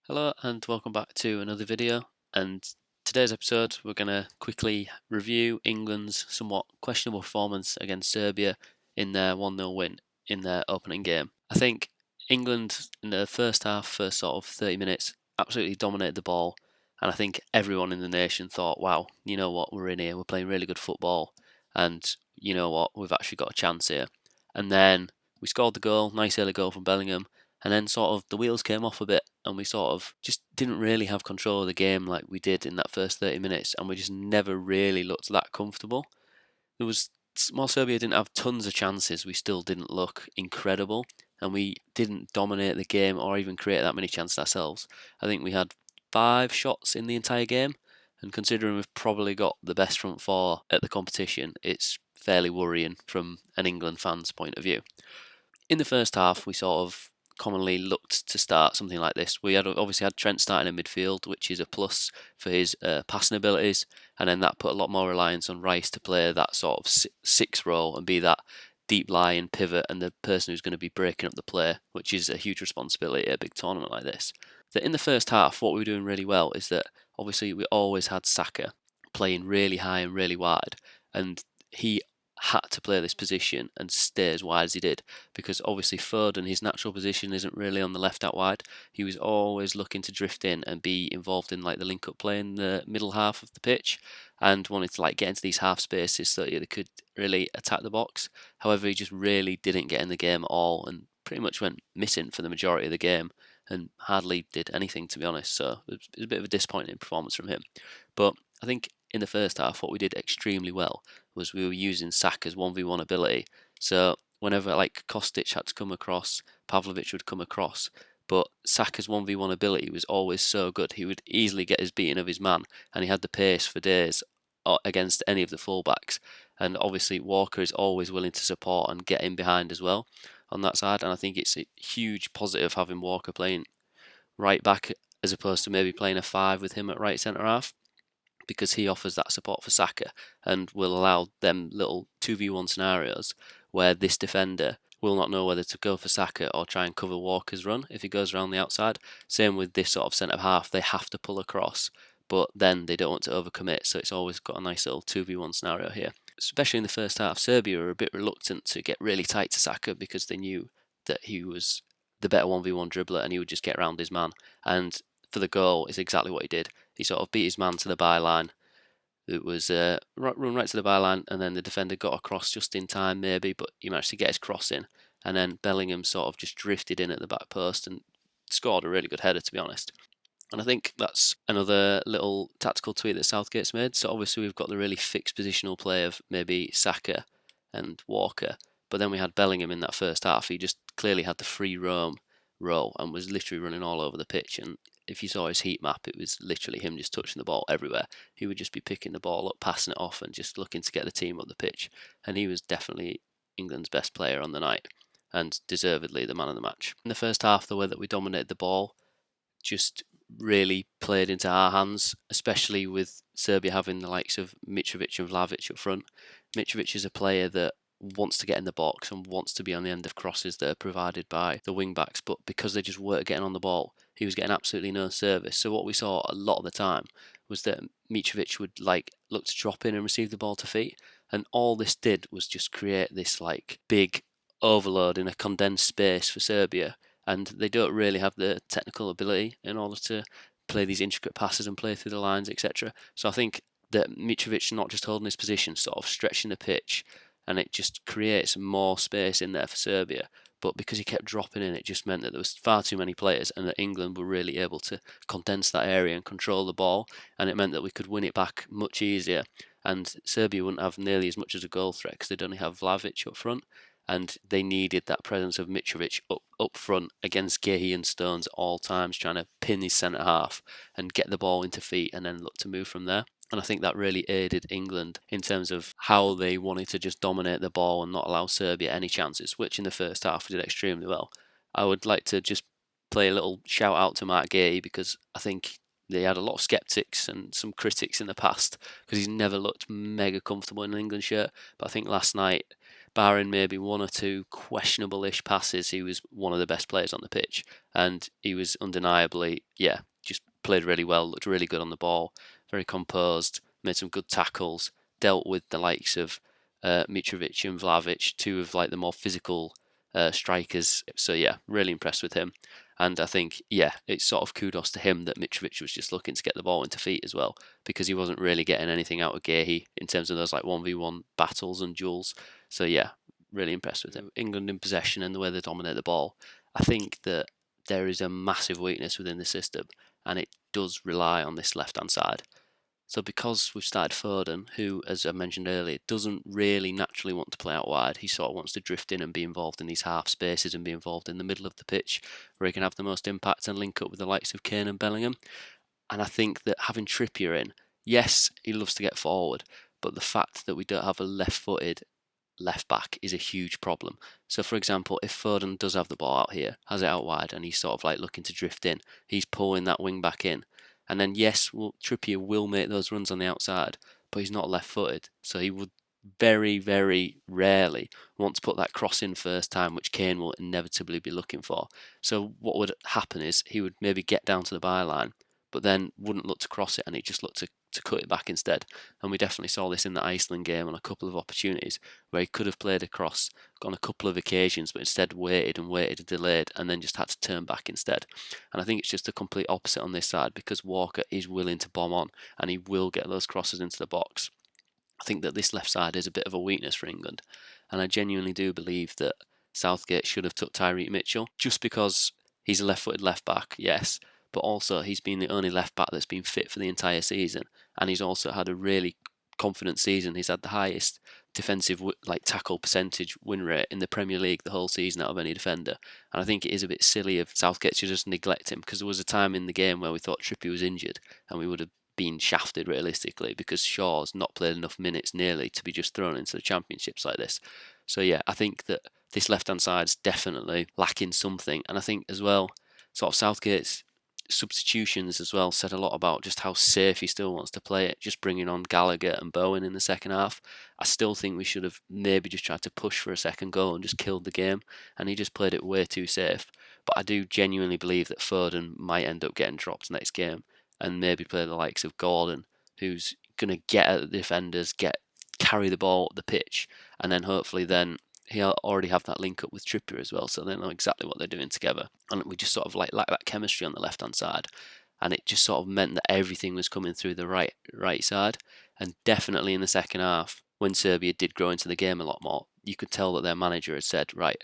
Hello and welcome back to another video. And today's episode, we're going to quickly review England's somewhat questionable performance against Serbia in their 1-0 win in their opening game. I think England in the first half, first sort of 30 minutes, absolutely dominated the ball. And I think everyone in the nation thought, wow, you know what, we're in here, we're playing really good football. And you know what, we've actually got a chance here. And then we scored the goal, nice early goal from Bellingham. And then sort of the wheels came off a bit and we sort of just didn't really have control of the game like we did in that first 30 minutes, and we just never really looked that comfortable. There was While Serbia didn't have tons of chances, we still didn't look incredible, and we didn't dominate the game or even create that many chances ourselves. I think we had 5 shots in the entire game, and considering we've probably got the best front four at the competition, it's fairly worrying from an England fan's point of view. In the first half, we sort of commonly looked to start something like this. We had obviously had Trent starting in midfield, which is a plus for his passing abilities, and then that put a lot more reliance on Rice to play that sort of six role and be that deep lying pivot and the person who's going to be breaking up the play, which is a huge responsibility at a big tournament like this. So in the first half, what we were doing really well is that obviously we always had Saka playing really high and really wide, and he had to play this position and stay as wide as he did, because obviously Foden, his natural position isn't really on the left out wide. He was always looking to drift in and be involved in like the link up play in the middle half of the pitch, and wanted to like get into these half spaces so that they could really attack the box. However, he just really didn't get in the game at all and pretty much went missing for the majority of the game and hardly did anything, to be honest. So it was a bit of a disappointing performance from him. But I think in the first half, what we did extremely well was we were using Saka's 1v1 ability. So whenever like Kostic had to come across, Pavlovic would come across. But Saka's 1v1 ability was always so good. He would easily get his beating of his man, and he had the pace for days against any of the fullbacks. And obviously, Walker is always willing to support and get in behind as well on that side. And I think it's a huge positive having Walker playing right back as opposed to maybe playing a five with him at right centre half, because he offers that support for Saka and will allow them little 2v1 scenarios where this defender will not know whether to go for Saka or try and cover Walker's run if he goes around the outside. Same with this sort of centre half, they have to pull across, but then they don't want to overcommit, so it's always got a nice little 2v1 scenario here. Especially in the first half, Serbia were a bit reluctant to get really tight to Saka because they knew that he was the better 1v1 dribbler and he would just get around his man. And for the goal, is exactly what he did. He sort of beat his man to the byline. It was run right to the byline, and then the defender got across just in time, maybe, but he managed to get his cross in. And then Bellingham sort of just drifted in at the back post and scored a really good header, to be honest. And I think that's another little tactical tweak that Southgate's made. So obviously we've got the really fixed positional play of maybe Saka and Walker, but then we had Bellingham in that first half. He just clearly had the free roam role and was literally running all over the pitch. And if you saw his heat map, it was literally him just touching the ball everywhere. He would just be picking the ball up, passing it off, and just looking to get the team up the pitch. And he was definitely England's best player on the night and deservedly the man of the match. In the first half, the way that we dominated the ball just really played into our hands, especially with Serbia having the likes of Mitrovic and Vlahovic up front. Mitrovic is a player that wants to get in the box and wants to be on the end of crosses that are provided by the wing backs, but because they just weren't getting on the ball, he was getting absolutely no service. So what we saw a lot of the time was that Mitrovic would like look to drop in and receive the ball to feet, and all this did was just create this like big overload in a condensed space for Serbia, and they don't really have the technical ability in order to play these intricate passes and play through the lines, etc. So I think that Mitrovic not just holding his position, sort of stretching the pitch, and it just creates more space in there for Serbia. But because he kept dropping in, it just meant that there was far too many players, and that England were really able to condense that area and control the ball, and it meant that we could win it back much easier. And Serbia wouldn't have nearly as much as a goal threat because they'd only have Vlahovic up front, and they needed that presence of Mitrovic up front against Gehi and Stones at all times, trying to pin his centre half and get the ball into feet and then look to move from there. And I think that really aided England in terms of how they wanted to just dominate the ball and not allow Serbia any chances, which in the first half did extremely well. I would like to just play a little shout out to Mark Gay, because I think they had a lot of sceptics and some critics in the past because he's never looked mega comfortable in an England shirt. But I think last night barring maybe one or two questionable-ish passes, he was one of the best players on the pitch. And he was undeniably, yeah, just played really well, looked really good on the ball, very composed, made some good tackles, dealt with the likes of Mitrovic and Vlahovic, two of like the more physical strikers. So yeah, really impressed with him. And I think, yeah, it's sort of kudos to him that Mitrovic was just looking to get the ball into feet as well, because he wasn't really getting anything out of Gehi in terms of those like 1v1 battles and duels. So yeah, really impressed with him. England in possession and the way they dominate the ball. I think that there is a massive weakness within the system, and it does rely on this left-hand side. So because we've started Foden, who, as I mentioned earlier, doesn't really naturally want to play out wide, he sort of wants to drift in and be involved in these half spaces and be involved in the middle of the pitch where he can have the most impact and link up with the likes of Kane and Bellingham. And I think that having Trippier in, yes, he loves to get forward, but the fact that we don't have a left-footed left back is a huge problem. So, for example, if Foden does have the ball out here, has it out wide, and he's sort of like looking to drift in, he's pulling that wing back in. And then, yes, Trippier will make those runs on the outside, but he's not left footed. So he would very, very rarely want to put that cross in first time, which Kane will inevitably be looking for. So what would happen is he would maybe get down to the byline, but then wouldn't look to cross it, and he'd just look to cut it back instead. And we definitely saw this in the Iceland game on a couple of opportunities where he could have played across on a couple of occasions, but instead waited and waited and delayed, and then just had to turn back instead. And I think it's just the complete opposite on this side, because Walker is willing to bomb on and he will get those crosses into the box. I think that this left side is a bit of a weakness for England, and I genuinely do believe that Southgate should have took Tyreek Mitchell, just because he's a left-footed left back, yes, but also he's been the only left back that's been fit for the entire season, and he's also had a really confident season. He's had the highest defensive tackle percentage win rate in the Premier League the whole season out of any defender. And I think it is a bit silly of Southgate to just neglect him, because there was a time in the game where we thought Trippier was injured and we would have been shafted realistically, because Shaw's not played enough minutes nearly to be just thrown into the championships like this. So yeah, I think that this left-hand side's definitely lacking something. And I think as well, sort of Southgate's substitutions as well said a lot about just how safe he still wants to play it, just bringing on Gallagher and Bowen in the second half. I still think we should have maybe just tried to push for a second goal and just killed the game, and he just played it way too safe. But I do genuinely believe that Foden might end up getting dropped next game, and maybe play the likes of Gordon, who's going to get at the defenders, carry the ball up the pitch, and then hopefully then he'll already have that link up with Trippier as well, so they know exactly what they're doing together. And we just sort of like that chemistry on the left-hand side, and it just sort of meant that everything was coming through the right side. And definitely in the second half, when Serbia did grow into the game a lot more, you could tell that their manager had said, right,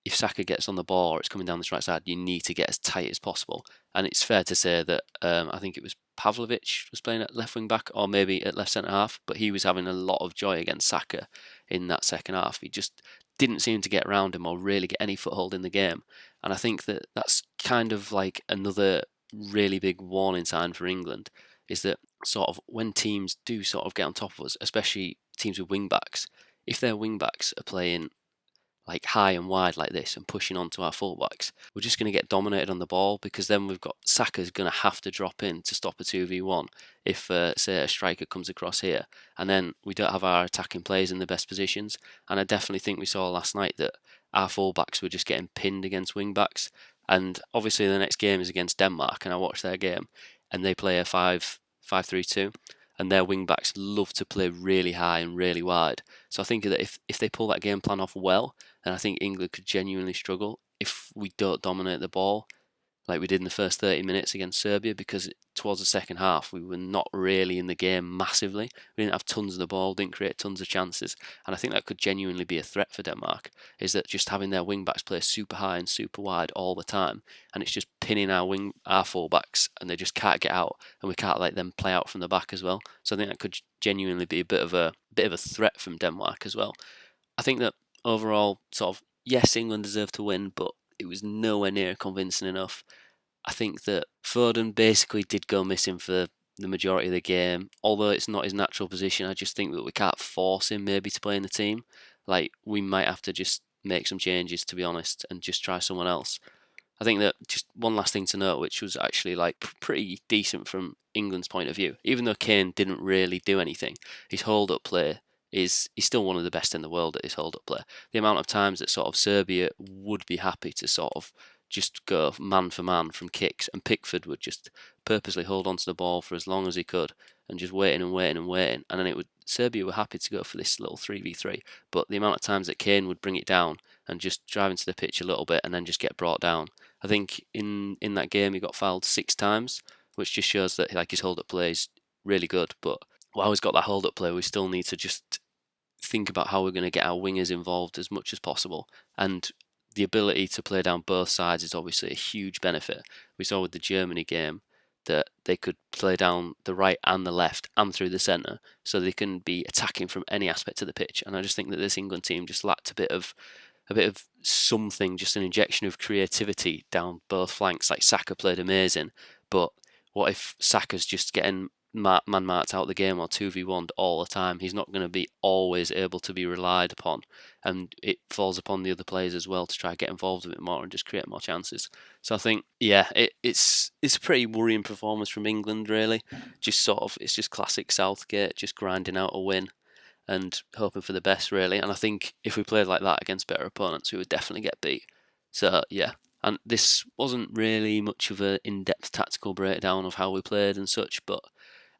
if Saka gets on the ball or it's coming down this right side, you need to get as tight as possible. And it's fair to say that I think it was Pavlovic was playing at left wing back, or maybe at left centre half, but he was having a lot of joy against Saka in that second half. He just didn't seem to get around him or really get any foothold in the game. And I think that that's kind of like another really big warning sign for England, is that sort of when teams do sort of get on top of us, especially teams with wing backs, if their wing backs are playing like high and wide like this and pushing onto our fullbacks, we're just going to get dominated on the ball, because then we've got Saka's going to have to drop in to stop a 2v1 if, say, a striker comes across here, and then we don't have our attacking players in the best positions. And I definitely think we saw last night that our fullbacks were just getting pinned against wing backs. And obviously the next game is against Denmark, and I watched their game, and they play a 5-3-2, and their wing backs love to play really high and really wide. So I think that if they pull that game plan off well, then I think England could genuinely struggle if we don't dominate the ball like we did in the first 30 minutes against Serbia, because towards the second half we were not really in the game massively. We didn't have tons of the ball, didn't create tons of chances, and I think that could genuinely be a threat for Denmark, is that just having their wing backs play super high and super wide all the time, and it's just pinning our full backs, and they just can't get out, and we can't let them play out from the back as well. So I think that could genuinely be a bit of a threat from Denmark as well. I think that overall, sort of, yes, England deserved to win, but it was nowhere near convincing enough. I think that Foden basically did go missing for the majority of the game. Although it's not his natural position, I just think that we can't force him maybe to play in the team. Like, we might have to just make some changes, to be honest, and just try someone else. I think that just one last thing to note, which was actually like pretty decent from England's point of view, even though Kane didn't really do anything, his hold-up play he's still one of the best in the world at his hold-up play. The amount of times that sort of Serbia would be happy to sort of just go man for man from kicks, and Pickford would just purposely hold onto the ball for as long as he could and just waiting and waiting and waiting, and then Serbia were happy to go for this little 3v3, but the amount of times that Kane would bring it down and just drive into the pitch a little bit and then just get brought down. I think in that game he got fouled 6 times, which just shows that like his hold-up play is really good, but while he's got that hold-up play, we still need to just think about how we're going to get our wingers involved as much as possible. And the ability to play down both sides is obviously a huge benefit. We saw with the Germany game that they could play down the right and the left and through the centre, so they can be attacking from any aspect of the pitch. And I just think that this England team just lacked a bit of something, just an injection of creativity down both flanks. Like Saka played amazing, but what if Saka's just getting man marked out the game or 2v1'd all the time? He's not going to be always able to be relied upon, and it falls upon the other players as well to try to get involved a bit more and just create more chances. So I think, yeah, it's a pretty worrying performance from England, really. Just sort of, it's just classic Southgate, just grinding out a win and hoping for the best, really. And I think if we played like that against better opponents, we would definitely get beat. So yeah, and this wasn't really much of an in-depth tactical breakdown of how we played and such, but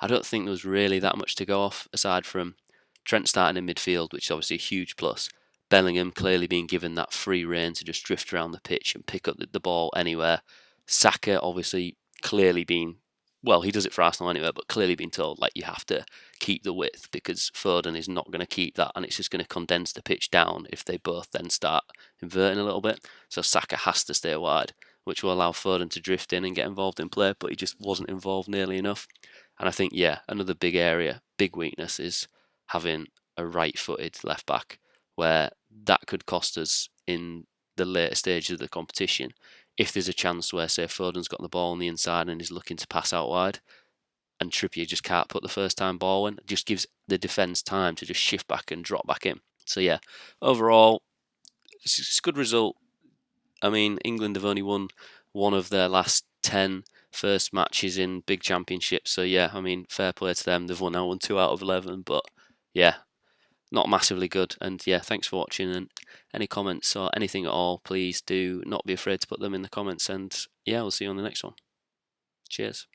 I don't think there was really that much to go off aside from Trent starting in midfield, which is obviously a huge plus. Bellingham clearly being given that free rein to just drift around the pitch and pick up the ball anywhere. Saka obviously clearly being, well, he does it for Arsenal anyway, but clearly being told like you have to keep the width because Foden is not going to keep that, and it's just going to condense the pitch down if they both then start inverting a little bit. So Saka has to stay wide, which will allow Foden to drift in and get involved in play, but he just wasn't involved nearly enough. And I think, yeah, another big area, big weakness is having a right-footed left back, where that could cost us in the later stages of the competition. If there's a chance where, say, Foden's got the ball on the inside and is looking to pass out wide, and Trippier just can't put the first time ball in, it just gives the defence time to just shift back and drop back in. So yeah, overall, it's a good result. I mean, England have only won one of their last 10 first matches in big championships. So yeah, I mean, fair play to them. They've now won 2 out of 11. But yeah, not massively good. And yeah, thanks for watching. And any comments or anything at all, please do not be afraid to put them in the comments. And yeah, we'll see you on the next one. Cheers.